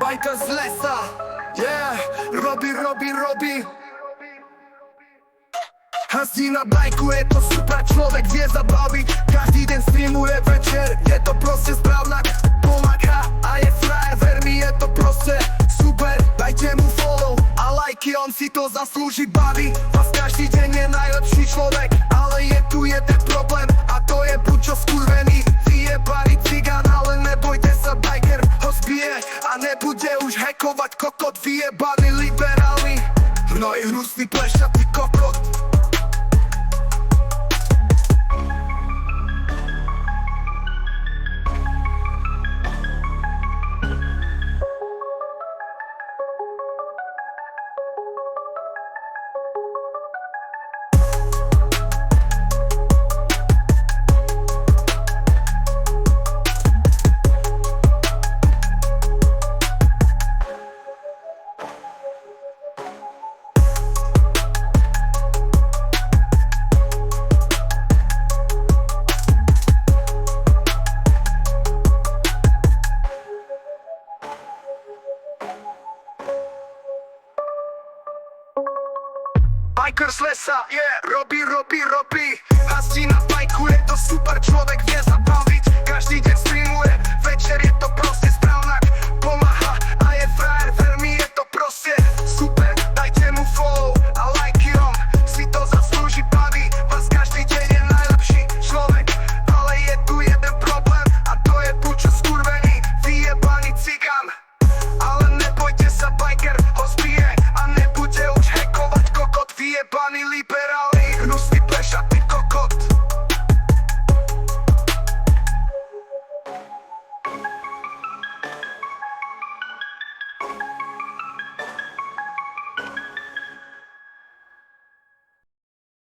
Bajka z lesa, yeah, robi. Jazdí na bajku, je to super, človek vie zabaviť. Každý deň streamuje večer, je to proste správna. Pomáha a je frajer, ver mi, je to proste super. Dajte mu follow a lajky, on si to zaslúži, baví vás každý deň, je najlepší človek. Ale je tu jeden problém a to je buďo skurvený vyjebaný cigán, ale nebojte sa, biker ho zbije a nebude už hackovať kokot vyjebaný liberálny. Hnoj hnusný plešatý kokot. Biker z lesa, yeah, robi. Jazdí na bajku,